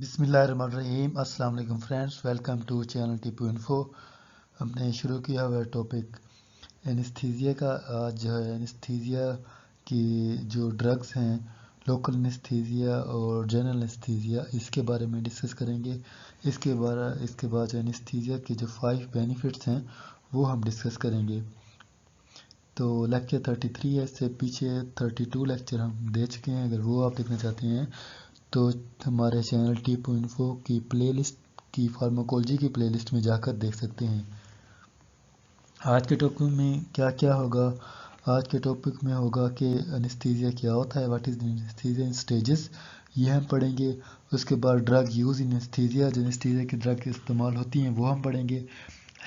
बिस्मिल्लाहिर्रहमानिर्रहीम। अस्सलाम वालेकुम friends, welcome to channel Tipu info. हमने शुरू किया हुआ टॉपिक एनेस्थीसिया का। आज जो है एनेस्थीसिया की जो ड्रग्स हैं, लोकल एनेस्थीसिया और जनरल एनेस्थीसिया, इसके बारे में डिस्कस करेंगे। इसके बाद जो एनेस्थीसिया के जो 5 बेनिफिट्स हैं वो हम डिस्कस करेंगे। तो लेक्चर 33 है, इससे पीछे 32 लेक्चर हम दे चुके हैं। अगर वो आप देखना चाहते हैं तो हमारे चैनल टिपू इन्फो की प्लेलिस्ट की फार्माकोलॉजी की प्लेलिस्ट में जाकर देख सकते हैं। आज के टॉपिक में क्या क्या होगा? आज के टॉपिक में होगा कि एनेस्थीसिया क्या होता है, what is anaesthesia in stages, ये हम पढ़ेंगे। उसके बाद ड्रग यूज़ इन एनेस्थीसिया, जो एनेस्थीसिया की ड्रग इस्तेमाल होती हैं वो हम पढ़ेंगे।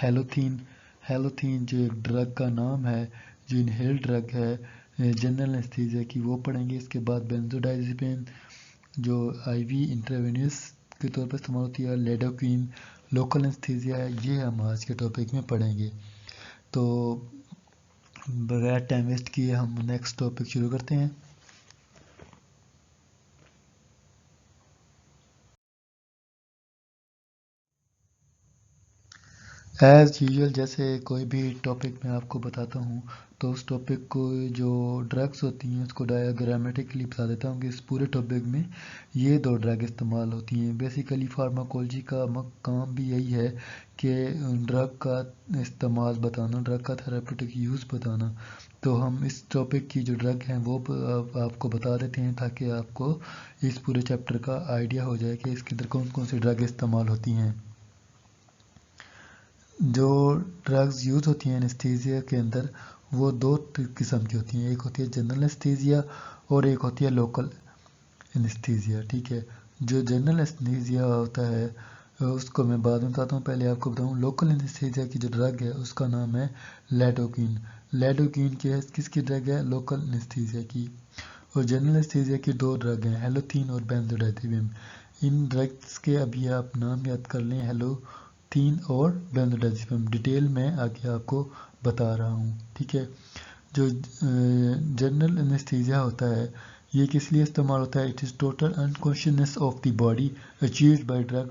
हेलोथीन जो एक ड्रग का नाम है, जो इनहेल ड्रग है जनरल एनेस्थीसिया की, वो पढ़ेंगे। इसके बाद बेंजोडाइज़ेपिन जो आईवी इंट्रावेनियस के तौर पर इस्तेमाल होती है, लेडोक्विन लोकल एनेस्थीसिया है, ये हम आज के टॉपिक में पढ़ेंगे। तो बगैर टाइम वेस्ट किए हम नेक्स्ट टॉपिक शुरू करते हैं। एज़ यूजुअल, जैसे कोई भी टॉपिक मैं आपको बताता हूँ तो उस टॉपिक को जो ड्रग्स होती हैं उसको डायग्रामेटिकली बता देता हूँ कि इस पूरे टॉपिक में ये 2 ड्रग इस्तेमाल होती हैं। बेसिकली फार्माकोलॉजी का काम भी यही है कि ड्रग का इस्तेमाल बताना, ड्रग का थेरापेटिक यूज़ बताना। तो हम इस टॉपिक की जो ड्रग हैं वो आपको बता देते हैं ताकि आपको इस पूरे चैप्टर का आइडिया हो जाए कि इसके अंदर कौन कौन सी ड्रग इस्तेमाल होती हैं। जो ड्रग्स यूज़ होती हैं एनेस्थीसिया के अंदर वो 2 किस्म की होती हैं। एक होती है जनरल एनेस्थीसिया और एक होती है लोकल एनेस्थीसिया। ठीक है, जो जनरल एनेस्थीसिया होता है उसको मैं बाद में बताता हूँ। पहले आपको बताऊँ लोकल एनेस्थीसिया की जो ड्रग है उसका नाम है लेडोकिन। लेडोकिन किसकी ड्रग है? लोकल एनेस्थीसिया की। और जनरल एनेस्थीसिया की 2 ड्रग हैं, हेलोथीन और बेंजोडाइज़ेपिन। इन ड्रग्स के अभी आप नाम याद कर लें, हेलोथीन और बेंजोडाइज़ेपिन। डिटेल में आगे आपको बता रहा हूँ। ठीक है, जो जनरल एनेस्थीसिया होता है ये किस लिए इस्तेमाल होता है? It is total unconsciousness of the body achieved by drug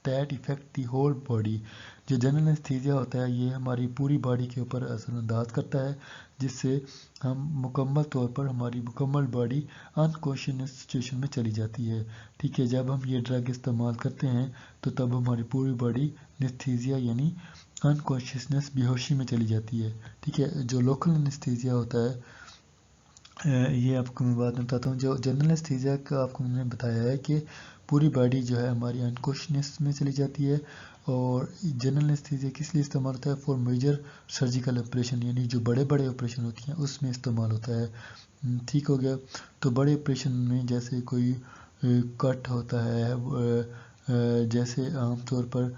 that effect the whole body. जो जनरल एनेस्थीसिया होता है ये हमारी पूरी बॉडी के ऊपर असरअंदाज करता है, जिससे हम मुकम्मल तौर पर हमारी मुकम्मल बॉडी अनकॉन्शियस सिचुएशन में चली जाती है। ठीक है, जब हम ये ड्रग इस्तेमाल करते हैं तो तब हमारी पूरी बॉडी एनेस्थीसिया यानी अनकॉन्शियसनेस बेहोशी में चली जाती है। ठीक है, जो लोकल एनेस्थीसिया होता है ये आपको मैं बाद में बताता हूँ। जो जनरल एनेस्थीसिया का आपको मैंने बताया है कि पूरी बॉडी जो है हमारी अनकॉन्शियस में चली जाती है। और जनरल एनेस्थीसिया किस लिए इस्तेमाल होता है? फॉर मेजर सर्जिकल ऑपरेशन, यानी जो बड़े बड़े ऑपरेशन होती हैं उसमें इस्तेमाल होता है। ठीक हो गया। तो बड़े ऑपरेशन में जैसे कोई कट होता है, जैसे आमतौर पर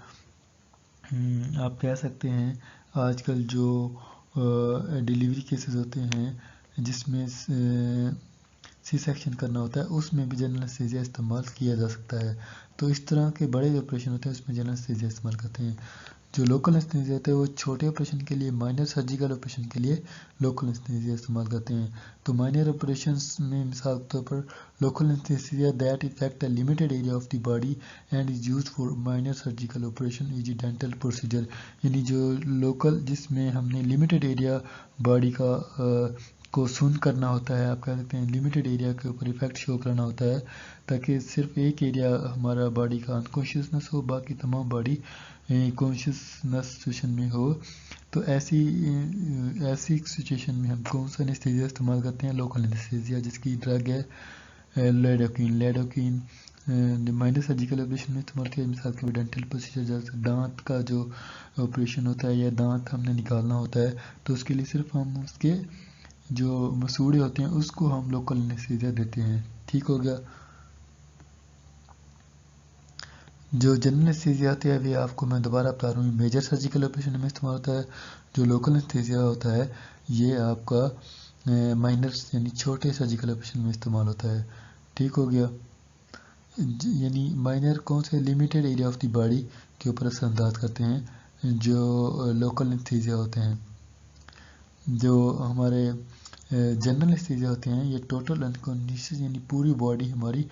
आप कह सकते हैं आजकल जो डिलीवरी केसेस होते हैं जिसमें सी सेक्शन करना होता है उसमें भी जनरल एनेस्थीसिया इस्तेमाल किया जा सकता है। तो इस तरह के बड़े ऑपरेशन होते हैं उसमें जनरल एनेस्थीसिया इस्तेमाल करते हैं। जो लोकल एनेस्थीसिया होता है वो छोटे ऑपरेशन के लिए, माइनर सर्जिकल ऑपरेशन के लिए लोकल एनेस्थीसिया इस्तेमाल करते हैं। तो माइनर ऑपरेशंस में मिसाल के तौर पर local anaesthesia that effect a limited area of the body and is used for minor surgical operation is dental procedure. यानी जो लोकल जिसमें हमने लिमिटेड एरिया बॉडी का को सुन करना होता है, आप कह सकते हैं लिमिटेड एरिया के ऊपर इफेक्ट शो करना होता है ताकि सिर्फ एक एरिया हमारा बॉडी का अनकॉन्शियसनेस हो, बाकी तमाम बॉडी कॉन्शियसनेस सिचुएशन में हो। तो ऐसी सिचुएशन में हम कौन सा एनेस्थीसिया इस्तेमाल करते हैं? लोकल एनेस्थीसिया, जिसकी ड्रग है लेडोकिन। माइनर सर्जिकल ऑपरेशन में इस्तेमाल किया, मिसाल के डेंटल प्रोसीजर, जैसे दांत का जो ऑपरेशन होता है या दांत हमने निकालना होता है तो उसके लिए सिर्फ हम उसके जो मसूड़े होते हैं उसको हम लोकल एनेस्थीसिया देते हैं। ठीक हो गया। जो जनरल एनेस्थीसिया होती है अभी आपको मैं दोबारा बता रहा हूँ, मेजर सर्जिकल ऑपरेशन में इस्तेमाल होता है। जो लोकल एनेस्थीसिया होता है ये आपका माइनर यानी छोटे सर्जिकल ऑपरेशन में इस्तेमाल होता है। ठीक हो गया। यानी माइनर कौन से? Limited area of the body के ऊपर असरअंदाज करते हैं जो लोकल एनेस्थीसिया होते हैं। जो हमारे जनरल एनेस्थीसिया होते हैं ये टोटल अनकॉन्शियस यानी पूरी बॉडी हमारी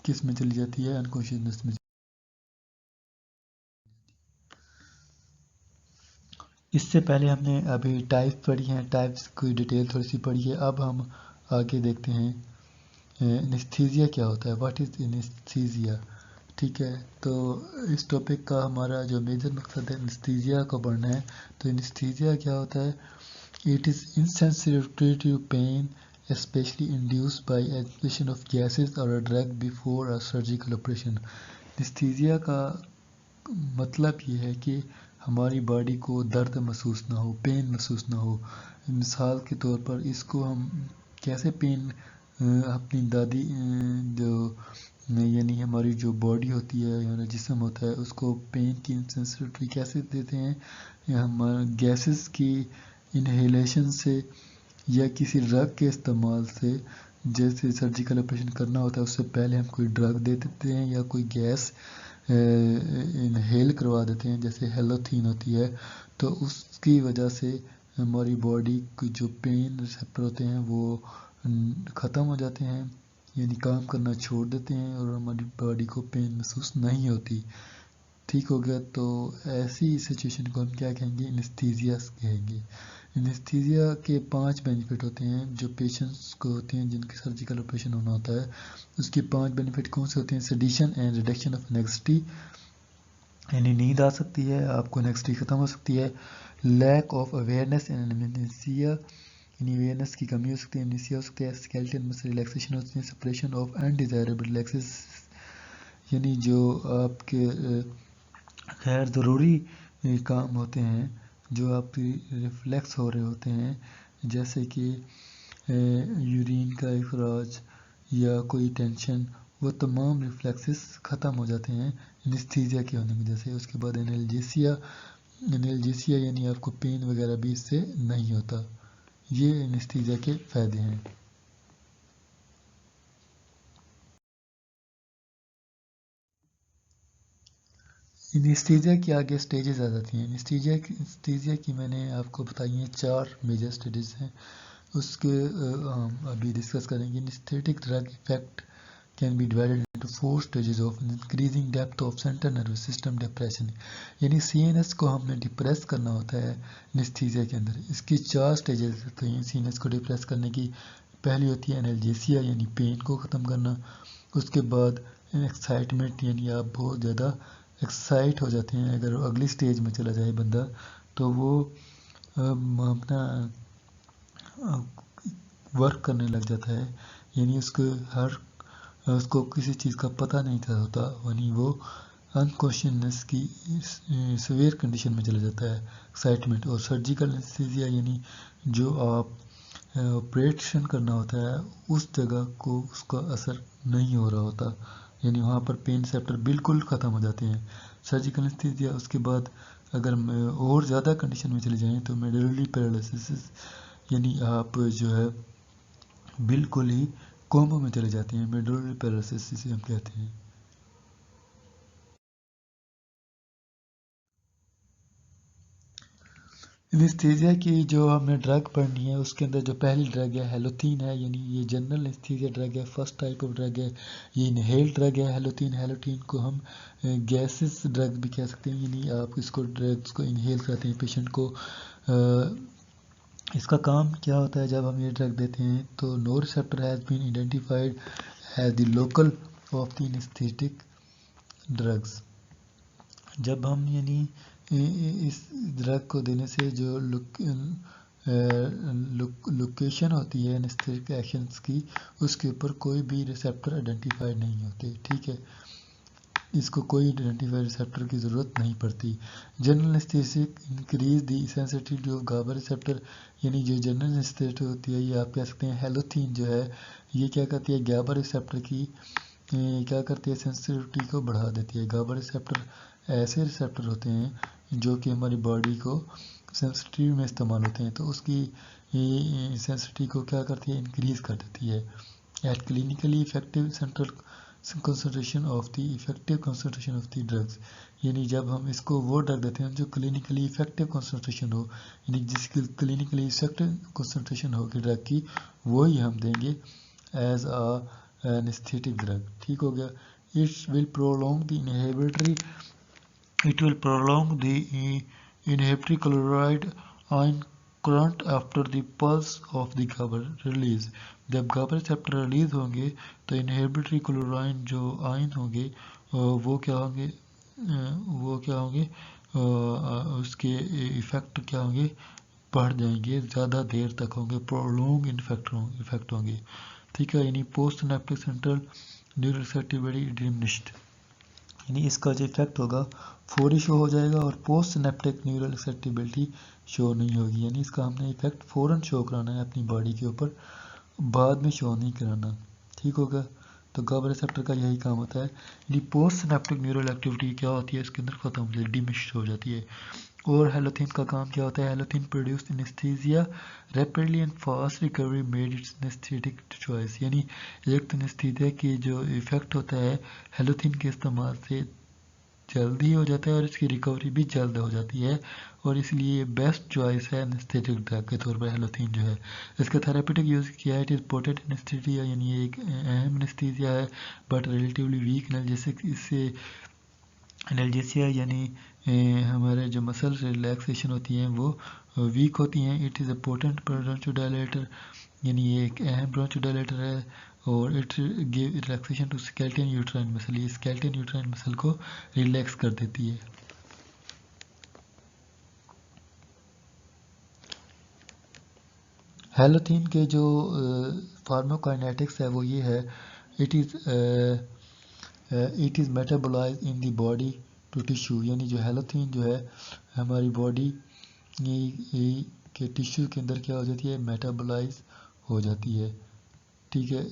کس میں چلی جاتی ہے؟ انکانشیسنس میں. اس سے پہلے ہم نے ابھی ٹائپ پڑھی ہیں، ٹائپس کی ڈیٹیل تھوڑی سی پڑھی ہے. اب ہم آگے دیکھتے ہیں انیستھیزیا کیا ہوتا ہے، واٹ از انیستھیزیا. ٹھیک ہے، تو اس ٹاپک کا ہمارا جو میجر مقصد ہے انیستھیزیا کو پڑھنا ہے. تو انیستھیزیا کیا ہوتا ہے؟ It is insensitivity to pain especially induced by application of gases or a drug before a surgical operation. انیستھیزیا کا مطلب یہ ہے کہ ہماری باڈی کو درد محسوس نہ ہو، پین محسوس نہ ہو. مثال کے طور پر اس کو ہم کیسے پین اپنی دادی جو یعنی ہماری جو باڈی ہوتی ہے یا جسم ہوتا ہے اس کو پین کی سینسٹیوٹی کیسے دیتے ہیں؟ ہم گیسز کی انہیلیشن سے یا کسی ڈرگ کے استعمال سے. جیسے سرجیکل آپریشن کرنا ہوتا ہے اس سے پہلے ہم کوئی ڈرگ دے دیتے ہیں یا کوئی گیس انہیل کروا دیتے ہیں، جیسے ہیلوتھین ہوتی ہے. تو اس کی وجہ سے ہماری باڈی کی جو پین ریسپٹر ہوتے ہیں وہ ختم ہو جاتے ہیں، یعنی کام کرنا چھوڑ دیتے ہیں اور ہماری باڈی کو پین محسوس نہیں ہوتی. ٹھیک ہو گیا. تو ایسی سچویشن کو ہم کیا کہیں گے؟ انیستھیزیا کہیں گے. انیستھیزیا کے 5 بینیفٹ ہوتے ہیں جو پیشنٹس کو ہوتے ہیں جن کے سرجیکل آپریشن ہونا ہوتا ہے. اس کے 5 بینیفٹ کون سے ہوتے ہیں؟ Sedation and reduction of anxiety, یعنی نیند آ سکتی ہے، آپ کو انگزائٹی ختم ہو سکتی ہے. لیک آف اویئرنیس اینڈ امنیسیا، یعنی اویئرنیس کی کمی ہو سکتی ہے، امنیسیا ہو سکتی ہے. اسکیلیٹل مسل ریلیکسیشن ہوتی ہے. سپریشن آف انڈیزائربل ریلیکسز، یعنی جو آپ کے غیر ضروری کام ہوتے ہیں جو آپ کی ریفلیکس ہو رہے ہوتے ہیں، جیسے کہ یورین کا اخراج یا کوئی ٹینشن، وہ تمام ریفلیکسز ختم ہو جاتے ہیں انیستھیزیا کے ہونے کی وجہ سے. اس کے بعد انالجیسیا، انالجیسیا یعنی آپ کو پین وغیرہ بھی اس سے نہیں ہوتا. یہ انیستھیزیا کے فائدے ہیں. انیستھیزیا کی آگے سٹیجز آ جاتی ہیں. انیستھیزیا کی میں نے آپ کو بتائی ہیں 4 میجر سٹیجز ہیں. اس کے ہم ابھی ڈسکس کریں گے. Anaesthetic drug effect can be divided into 4 stages of increasing depth of central nervous system depression, یعنی سی این ایس کو ہم نے ڈپریس کرنا ہوتا ہے انیستھیزیا کے اندر. اس کی 4 سٹیجز ہوتی ہیں سی این ایس کو ڈپریس کرنے کی. پہلی ہوتی ہے انالجیسیا یعنی پین کو ختم کرنا. اس کے بعد ایکسائٹمنٹ، یعنی آپ بہت زیادہ ایکسائٹ ہو جاتے ہیں. اگر اگلی سٹیج میں چلا جائے بندہ تو وہ اپنا ورک کرنے لگ جاتا ہے، یعنی اس کو کسی چیز کا پتہ نہیں ہوتا، یعنی وہ انکانشیسنس کی سویئر کنڈیشن میں چلا جاتا ہے ایکسائٹمنٹ. اور سرجیکل انیستھیزیا یعنی جو آپ آپریشن کرنا ہوتا ہے اس جگہ کو اس کا اثر نہیں ہو رہا ہوتا، یعنی وہاں پر پین ریسپٹر بالکل ختم ہو جاتے ہیں. سرجیکل انیستھیزیا. اس کے بعد اگر اور زیادہ کنڈیشن میں چلے جائیں تو میڈولری پیرالائسس، یعنی آپ جو ہے بالکل ہی کوما میں چلے جاتے ہیں. میڈولری پیرالائسس جسے ہم کہتے ہیں. انیستھیزیا کی جو ہم نے ڈرگ پڑھنی ہے اس کے اندر جو پہلی ڈرگ ہے ہیلوتھین ہے، یعنی یہ جنرل انیستھیزیا ڈرگ ہے، فرسٹ ٹائپ آف ڈرگ ہے. یہ انہیل ڈرگ ہے ہیلوتھین کو ہم گیسز ڈرگ بھی کہہ سکتے ہیں، یعنی آپ اس کو ڈرگس کو انہیل کرتے ہیں پیشنٹ کو. اس کا کام کیا ہوتا ہے جب ہم یہ ڈرگ دیتے ہیں؟ تو no receptor has been identified as the local of the anaesthetic drugs. جب ہم یعنی اس ڈرگ کو دینے سے جو لوکیشن ہوتی ہے انیستھیٹک ایکشنز کی، اس کے اوپر کوئی بھی ریسپٹر آئیڈینٹیفائی نہیں ہوتے. ٹھیک ہے، اس کو کوئی آئیڈینٹیفائی ریسپٹر کی ضرورت نہیں پڑتی. General anaesthetics increase the sensitivity of GABA receptor, یعنی جو جنرل انیستھیسک ہوتی ہے یہ آپ کہہ سکتے ہیں ہیلوتھین جو ہے یہ کیا کرتی ہے؟ گابا ریسپٹر کی کیا کرتی ہے؟ سینسٹیوٹی کو بڑھا دیتی ہے. گابا ریسپٹر ایسے ریسپٹر ہوتے ہیں جو کہ ہماری باڈی کو سینسٹیو میں استعمال ہوتے ہیں، تو اس کی سینسٹیوٹی کو کیا کرتی ہے؟ انکریز کر دیتی ہے. At clinically effective central concentration of the drugs, یعنی جب ہم اس کو وہ ڈرگ دیتے ہیں جو کلینکلی افیکٹو کنسنٹریشن ہو، یعنی جس کی کلینکلی افیکٹو کنسنٹریشن ہوگی ڈرگ کی، وہی ہم دیں گے ایز एनेस्थेटिक ड्रग, ठीक हो गया। It will prolong the inhibitory chloride ion current after the pulse of the GABA release. जब GABA receptor रिलीज होंगे तो इनहिबिटरी क्लोराइन जो आयन होंगे वो क्या होंगे उसके इफेक्ट क्या होंगे, बढ़ जाएंगे, ज़्यादा देर तक होंगे, प्रोलॉन्ग इफेक्ट होंगे, ठीक है। यानी post synaptic central neural activity diminished, यानी इसका जो इफेक्ट होगा फौरी शो हो जाएगा और post synaptic neural activity show नहीं होगी। यानी इसका हमने इफेक्ट फ़ौरन शो कराना है अपनी बॉडी के ऊपर, बाद में शो नहीं कराना, ठीक होगा। तो गाबा रिसेप्टर का यही काम होता है। यानी पोस्ट सिनेप्टिक न्यूरल एक्टिविटी क्या होती है, इसके अंदर खत्म हो जाती है, डिमिश हो जाती है। और हेलोथिन का काम क्या होता है, halothane produce anaesthesia rapidly and fast recovery made it's anaesthetic choice, यानी एक तो एनेस्थीसिया की जो इफेक्ट होता है हेलोथिन के इस्तेमाल से जल्दी हो जाता है और इसकी रिकवरी भी जल्द हो जाती है, और इसलिए बेस्ट चॉइस है एनेस्थेटिक ड्रग के तौर पर हेलोथिन जो है। इसका थेरेपेटिक यूज़ किया है, इट इज़ पोटेंट एनेस्थीसिया, यानी ये एक अहम एनेस्थीसिया है बट रिलेटिवली वीक एनाल्जेसिक। इससे एनाल्जेसिया यानी हमारे जो मसल रिलैक्सेशन होती हैं वो वीक होती हैं। It is a potent bronchodilator, यानी ये एक अहम ब्रोंचोडायलेटर है, और it give relaxation to skeleton uterine muscle, ये स्केलेटन यूट्राइन मसल को रिलैक्स कर देती है। हेलोथिन के जो फार्माकोकाइनेटिक्स है वो ये है, it is metabolise in the body to tissue, यानी जो हेलोथिन जो है हमारी बॉडी के टिश्यू के अंदर क्या हो जाती है, मेटाबोलाइज हो जाती है, ठीक है।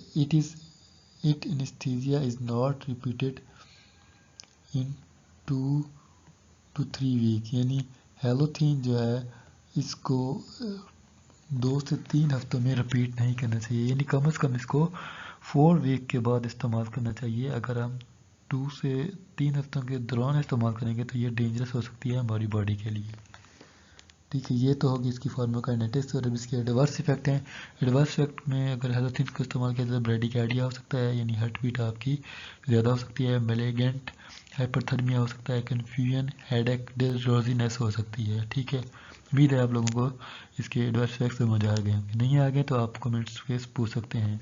It anaesthesia is not repeated in 2 to 3 week, यानी हेलोथिन जो है इसको 2 से 3 हफ्तों में रिपीट नहीं करना चाहिए, यानी कम से कम इसको 4 वीक के बाद इस्तेमाल करना चाहिए। अगर हम 2 से 3 हफ्तों के दौरान इस्तेमाल करेंगे तो ये डेंजरस हो सकती है हमारी बॉडी के लिए, ठीक है। ये तो होगी इसकी फार्माकोकाइनेटिक्स। और अब इसके एडवर्स इफेक्ट हैं। एडवर्स इफेक्ट में अगर हेलोथिन को इस्तेमाल किया तो ब्रेडिकार्डिया हो सकता है, यानी हार्ट बीट आपकी ज़्यादा हो सकती है, मेलेगेंट हाइपरथर्मिया हो सकता है, कन्फ्यूजन, हेडेक, ड्रोजीनेस हो सकती है, ठीक है। उम्मीद है आप लोगों को इसके एडवर्स इफेक्ट समझ आ गए, नहीं आ गए तो आप कमेंट्स पे पूछ सकते हैं।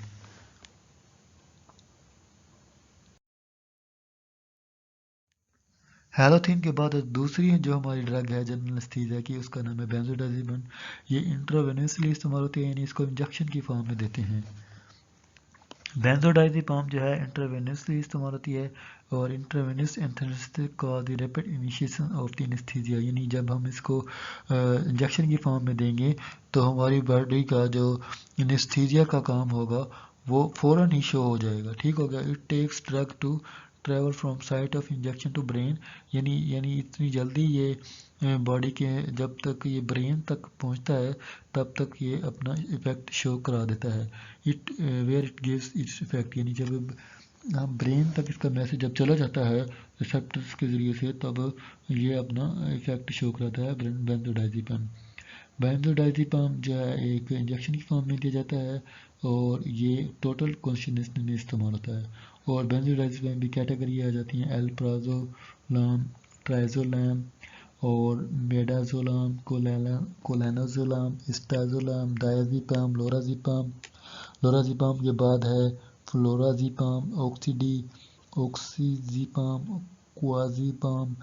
हेलोथिन के बाद दूसरी जो हमारी ड्रग है जनरल एनेस्थीसिया की, उसका नाम है बेंजोडाइज़ेपिन। ये इंट्रावेनसली इस्तेमाल होती है, यानी इसको इंजेक्शन की फॉर्म में देते हैं। बेंजोडाइज़ेपिन जो है इंट्रावेनसली इस्तेमाल होती है, और इंट्रावेनस एनेस्थेटिक का the rapid initiation of the anaesthesia, यानी जब हम इसको इंजेक्शन की फॉर्म में देंगे तो हमारी बॉडी का जो एनेस्थीसिया का काम होगा वो फ़ौरन ही शो हो जाएगा, ठीक हो गया। It takes drug to travel from site of injection to brain, यानी इतनी जल्दी ये बॉडी के जब तक ये ब्रेन तक पहुंचता है तब तक ये अपना इफेक्ट शो करा देता है। Where it gives its effect, यानी जब हम ब्रेन तक इसका मैसेज जब चला जाता है रिसेप्टर्स के ज़रिए से, तब ये अपना इफेक्ट शो कराता है बेंजोडाइज़ेपिन। बेंजोडाइज़ेपिन जो है एक इंजेक्शन की फॉर्म में दिया जाता है, और ये टोटल कॉन्शियसनेस में इस्तेमाल होता है। और बेंजोडाइज़ेपिन भी कैटेगरी आ जाती हैं, एल्प्राजोलाम, ट्राइजोलाम, और मेडाजोलाम, कोलेनाजोलाम, स्टाजोलाम, डायज़ेपिम, लोराज़ेपिम के बाद है फ्लोराज़ेपिम, ऑक्सीज़ेपिम, क्वाज़ेपिम,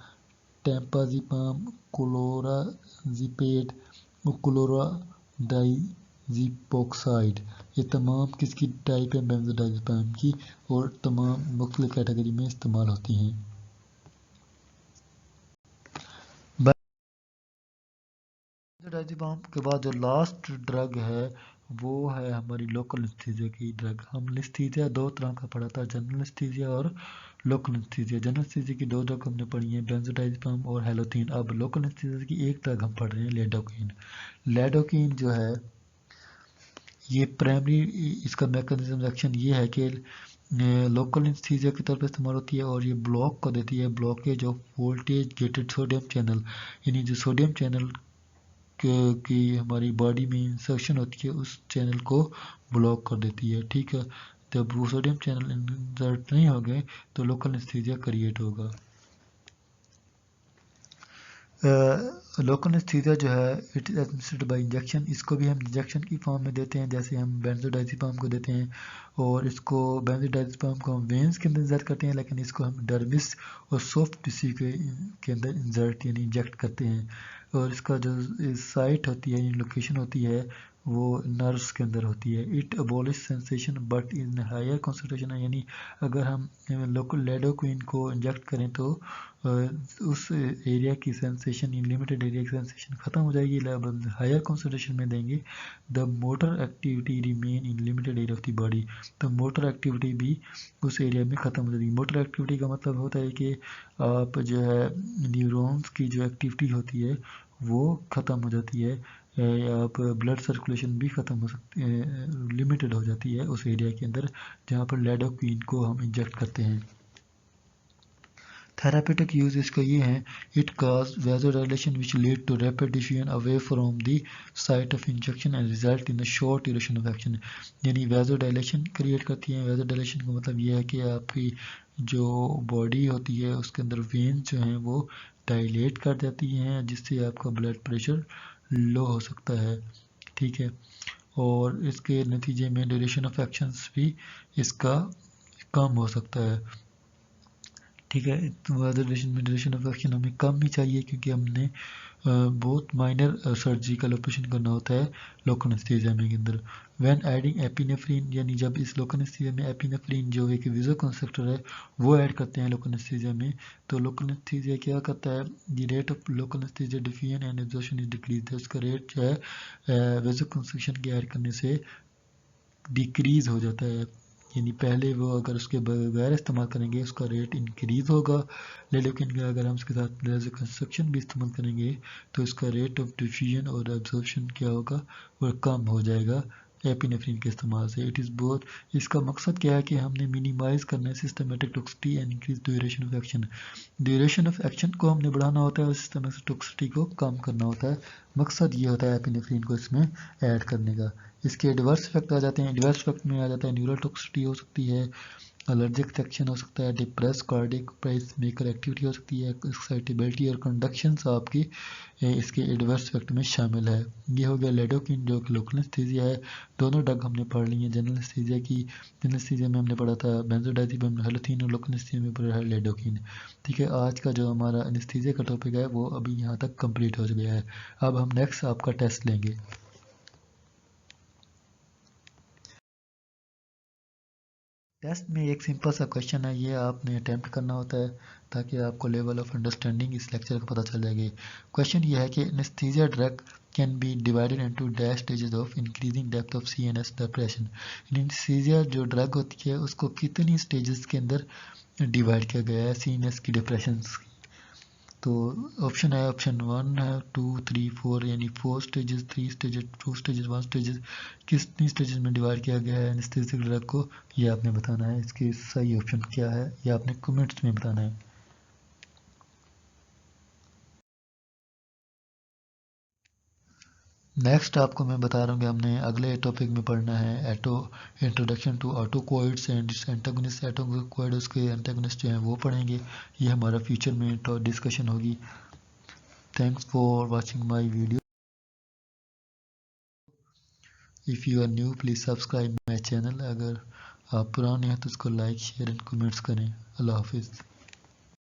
टेम्पाज़ेपिम, क्लोराज़ेपेट और क्लोराडाइज़ेपोक्साइड। ये तमाम किसकी टाइप है, बेंजोडाइज़ेपिन की, और तमाम मुख्तलिफ कैटेगरी में इस्तेमाल होती हैं। बेंजोडाइज़ेपिन के बाद जो लास्ट ड्रग है वो है हमारी लोकल एनेस्थीसिया की ड्रग। हम एनेस्थीसिया 2 तरह का पढ़ा था, जनरल एनेस्थीसिया और लोकल एनेस्थीसिया। जनरल एनेस्थीसिया की 2 ड्रग हमने पढ़ी हैं, बेंजोडाइज़ेपिन और हेलोथिन। अब लोकल एनेस्थीसिया की एक ड्रग हम पढ़ रहे हैं, लिडोकेन। लिडोकेन जो है ये प्राइमरी, इसका मैकेनिज्म एक्शन ये है कि लोकल एनेस्थीसिया के तौर पर इस्तेमाल होती है, और ये ब्लॉक कर देती है blockage of voltage gated sodium channel, यानी जो सोडियम चैनल की हमारी बॉडी में इंसर्शन होती है उस चैनल को ब्लॉक कर देती है, ठीक है। جب وہ سوڈیم چینل انسرٹ نہیں ہوں گے تو لوکل انستھیزیا کریٹ ہوگا. لوکل انستھیزیا جو ہے it is administered by injection. اس کو بھی ہم انجیکشن کی فارم میں دیتے ہیں جیسے ہم بینزوڈائزیپام کو دیتے ہیں, اور اس کو بینزوڈائزیپام کو ہم وینس کے اندر انسرٹ کرتے ہیں, لیکن اس کو ہم ڈرمس اور سافٹ ٹیشو کے اندر انسرٹ یعنی انجیکٹ کرتے ہیں. اور اس کا جو سائٹ ہوتی ہے یعنی لوکیشن ہوتی ہے وہ نروس کے اندر ہوتی ہے. It abolish sensation but in higher concentration, یعنی اگر ہم لوکل لیڈوکوئن کو انجیکٹ کریں تو اس ایریا کی سینسیشن لمیٹڈ ایریا کی سینسیشن ختم ہو جائے گی. ہائر کنسنٹریشن میں دیں گے the motor activity remain in limited area of the body, تو موٹر ایکٹیویٹی بھی اس ایریا میں ختم ہو جائے گی. موٹر ایکٹیویٹی کا مطلب ہوتا ہے کہ آپ جو ہے نیورونز کی جو ایکٹیویٹی ہوتی ہے وہ ختم ہو جاتی ہے, آپ بلڈ سرکولیشن بھی ختم ہو سکتی ہے, لمیٹڈ ہو جاتی ہے اس ایریا کے اندر جہاں پر لیڈوکوئن کو ہم انجیکٹ کرتے ہیں. تھراپیوٹک یوز اس کا یہ ہے, it cause vasodilation which lead to rapid diffusion away from the site of injection and result in short duration of action, یعنی ویزوڈائلیشن کریٹ کرتی ہیں. ویزوڈائلیشن کا مطلب یہ ہے کہ آپ کی جو باڈی ہوتی ہے اس کے اندر وینز جو ہیں وہ ڈائلیٹ کر جاتی ہیں جس سے آپ کا بلڈ پریشر لو ہو سکتا ہے, ٹھیک ہے, اور اس کے نتیجے میں ڈیوریشن آف ایکشنز بھی اس کا کم ہو سکتا ہے, ٹھیک ہے. ڈیوریشن آف ایکشن ہمیں کم ہی چاہیے کیونکہ ہم نے بہت مائنر سرجیکل آپریشن کرنا ہوتا ہے لوکل انستھیزیا میں کے اندر. وین ایڈنگ ایپینیفرین, یعنی جب اس لوکل انستھیزیا میں ایپینیفرین جو ایک ویزو کنسٹرکٹر ہے وہ ایڈ کرتے ہیں لوکل انستھیزیا میں, تو لوکل انستھیزیا کیا کرتا ہے, the rate of local anaesthesia diffusion and absorption is decrease, اس کا ریٹ جو ہے ویزو کنسٹرکشن کے ایڈ کرنے سے ڈیکریز ہو جاتا ہے, یعنی پہلے وہ اگر اس کے بغیر استعمال کریں گے اس کا ریٹ انکریز ہوگا, لیکن اگر ہم اس کے ساتھ لیزر کنسٹرکشن بھی استعمال کریں گے تو اس کا ریٹ آف ڈیفیوژن اور ایبزارپشن کیا ہوگا, وہ کم ہو جائے گا ایپینیفرین کے استعمال سے. اٹ از بہت, اس کا مقصد کیا ہے کہ ہم نے مینیمائز کرنا ہے systemic toxicity and increase duration of action. Duration of action کو ہم نے بڑھانا ہوتا ہے اور سسٹمیٹک ٹاکسٹی کو کم کرنا ہوتا ہے. مقصد یہ ہوتا ہے ایپینیفرین کو اس میں ایڈ کرنے کا. اس کے ایڈورس افیکٹ آ جاتے ہیں, ایڈورس افیکٹ میں آ جاتا ہے نیورل ٹاکسٹی ہو سکتی ہے, الرجک سیکشن ہو سکتا ہے, ڈپریس کارڈک پیس میکر ایکٹیویٹی ہو سکتی ہے, ایکسائٹیبلٹی اور کنڈکشنز آپ کی اس کے ایڈورس افیکٹ میں شامل ہے. یہ ہو گیا لیڈوکین جو کہ لوکل انستھیزیا ہے. دونوں ڈرگ ہم نے پڑھ لی ہیں. جنرل انستھیزیا کی جنرل انستھیزیا میں ہم نے پڑھا تھا بینزوڈائزیپام ہیلوتھین, اور لوکل انستھیزیا میں پڑھا ہے لیڈوکین, ٹھیک ہے. آج کا جو ہمارا انستھیزیا کا ٹاپک ہے وہ ابھی یہاں تک کمپلیٹ ہو گیا ہے. اب ہم نیکسٹ آپ کا ٹیسٹ لیں گے. ٹیسٹ میں ایک سمپل سا کویشچن ہے, یہ آپ نے اٹیمپٹ کرنا ہوتا ہے تاکہ آپ کو لیول آف انڈرسٹینڈنگ اس لیکچر کا پتہ چل جائے گی. کویشچن یہ ہے کہ anaesthesia drug can be divided into dash stages of increasing depth of C N S depression. Anaesthesia جو ڈرگ ہوتی ہے اس کو کتنی اسٹیجز کے اندر ڈیوائڈ کیا گیا ہے سی این ایس کی ڈپریشنس. تو آپشن ہے, آپشن 1 ہے, 2 3 4, یعنی 4 اسٹیجز, 3 اسٹیجز, 2 اسٹیجز, 1 اسٹیجز, کتنی اسٹیجز میں ڈیوائڈ کیا گیا ہے انستھیزک ڈرگ کو, یہ آپ نے بتانا ہے. اس کی صحیح آپشن کیا ہے یہ آپ نے کمنٹس میں بتانا ہے. نیکسٹ آپ کو میں بتا رہا ہوں کہ ہم نے اگلے ٹاپک میں پڑھنا ہے انٹروڈکشن ٹو آٹوکوئڈس اینڈ اینٹاگونسٹ. آٹوکوئڈس کے اینٹاگونسٹ جو ہیں وہ پڑھیں گے. یہ ہمارا فیوچر میں ڈسکشن ہوگی. Thanks for watching my video. If you are new please subscribe my channel. اگر آپ پرانے ہیں تو اس کو لائک شیئر اینڈ کمنٹس کریں. اللہ حافظ.